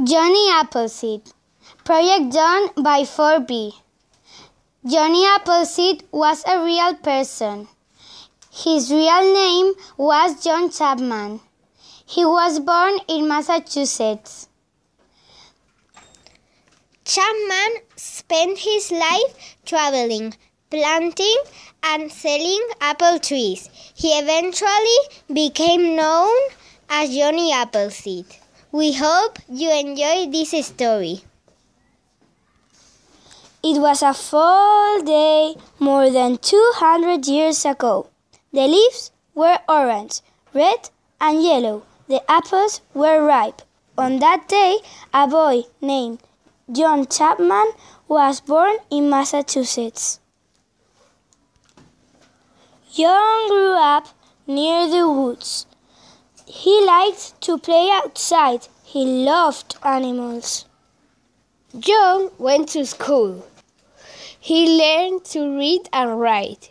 Johnny Appleseed. Project done by 4B. Johnny Appleseed was a real person. His real name was John Chapman. He was born in Massachusetts. Chapman spent his life traveling, planting, and selling apple trees. He eventually became known as Johnny Appleseed. We hope you enjoy this story. It was a fall day more than 200 years ago. The leaves were orange, red, and yellow. The apples were ripe. On that day, a boy named John Chapman was born in Massachusetts. John grew up near the woods. He liked to play outside. He loved animals. John went to school. He learned to read and write.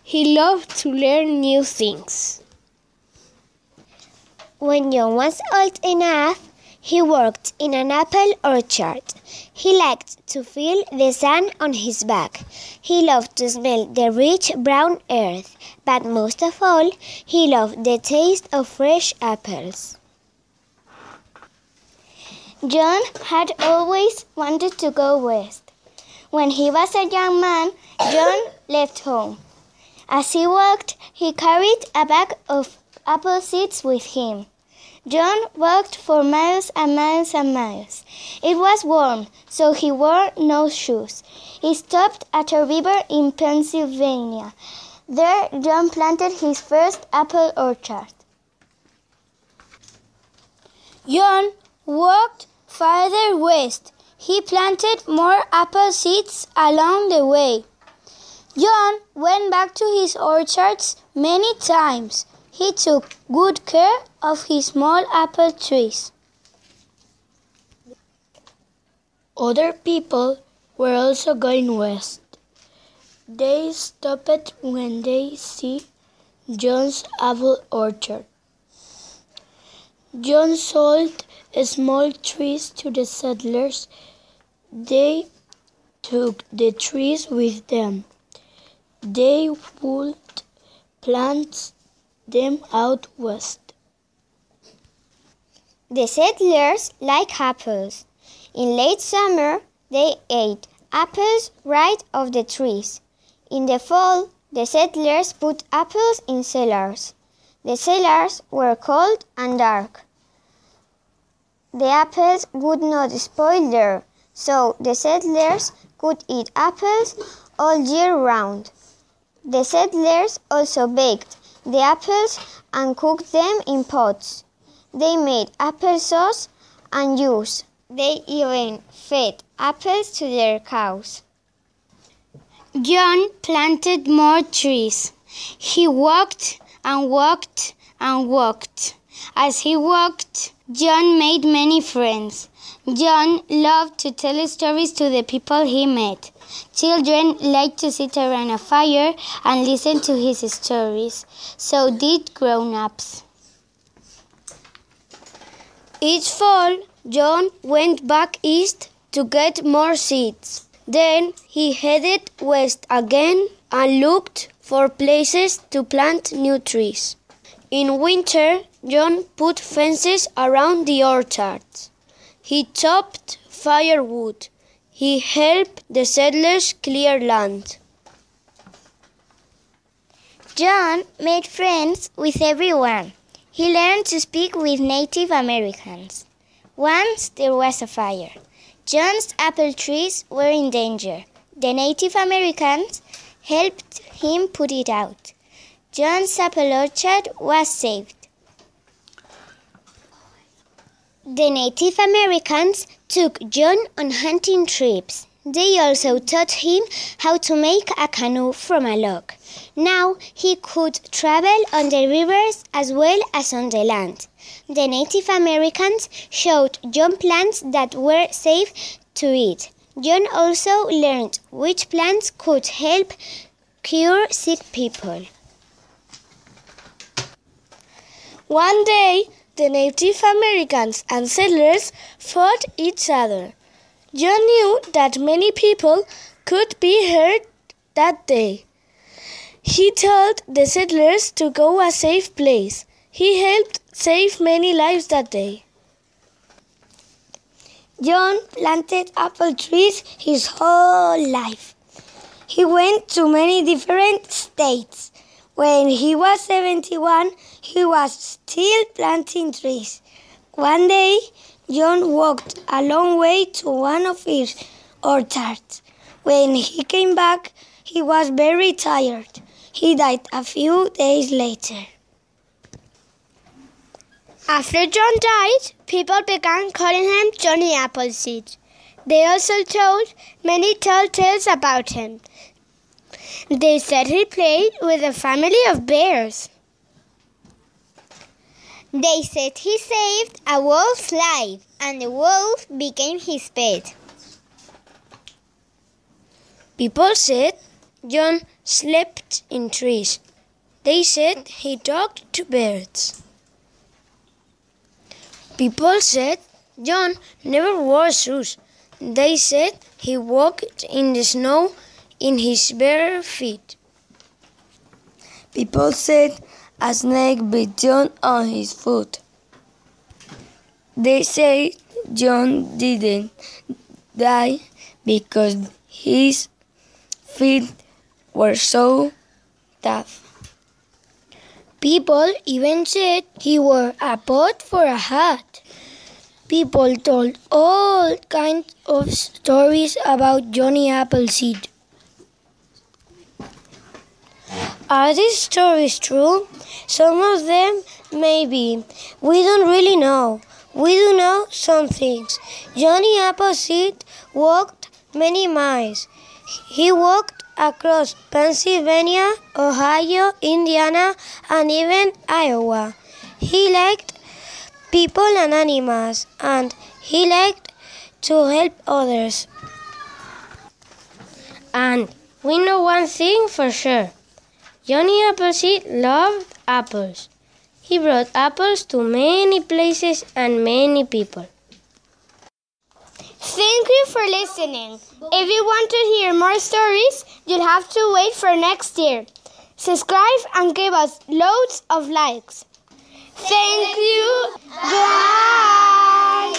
He loved to learn new things. When John was old enough, he worked in an apple orchard. He liked to feel the sun on his back. He loved to smell the rich brown earth, but most of all, he loved the taste of fresh apples. John had always wanted to go west. When he was a young man, John left home. As he walked, he carried a bag of apple seeds with him. John walked for miles and miles and miles. It was warm, so he wore no shoes. He stopped at a river in Pennsylvania. There, John planted his first apple orchard. John walked farther west. He planted more apple seeds along the way. John went back to his orchards many times. He took good care of his small apple trees. Other people were also going west. They stopped when they see John's apple orchard. John sold small trees to the settlers. They took the trees with them. They would plant them out west. The settlers like apples. In late summer, they ate apples right off the trees. In the fall, the settlers put apples in cellars. The cellars were cold and dark. The apples would not spoil there, so the settlers could eat apples all year round. The settlers also baked the apples and cooked them in pots. They made applesauce and juice. They even fed apples to their cows. John planted more trees. He walked and walked and walked. As he walked, John made many friends. John loved to tell stories to the people he met. Children liked to sit around a fire and listen to his stories. So did grown-ups. Each fall, John went back east to get more seeds. Then he headed west again and looked for places to plant new trees. In winter, John put fences around the orchards. He chopped firewood. He helped the settlers clear land. John made friends with everyone. He learned to speak with Native Americans. Once there was a fire. John's apple trees were in danger. The Native Americans helped him put it out. John's apple orchard was saved. The Native Americans took John on hunting trips. They also taught him how to make a canoe from a log. Now he could travel on the rivers as well as on the land. The Native Americans showed John plants that were safe to eat. John also learned which plants could help cure sick people. One day, the Native Americans and settlers fought each other. John knew that many people could be hurt that day. He told the settlers to go a safe place. He helped save many lives that day. John planted apple trees his whole life. He went to many different states. When he was 71, he was still planting trees. One day, John walked a long way to one of his orchards. When he came back, he was very tired. He died a few days later. After John died, people began calling him Johnny Appleseed. They also told many tall tales about him. They said he played with a family of bears. They said he saved a wolf's life, and the wolf became his pet. People said John slept in trees. They said he talked to birds. People said John never wore shoes. They said he walked in the snow in his bare feet. People said a snake bit John on his foot. They say John didn't die because his feet were so tough. People even said he wore a pot for a hat. People told all kinds of stories about Johnny Appleseed. Are these stories true? Some of them maybe. We don't really know. We do know some things. Johnny Appleseed walked many miles. He walked across Pennsylvania, Ohio, Indiana, and even Iowa. He liked people and animals, and he liked to help others. And we know one thing for sure. Johnny Appleseed loved apples. He brought apples to many places and many people. Thank you for listening. If you want to hear more stories, you'll have to wait for next year. Subscribe and give us loads of likes. Thank you. Bye.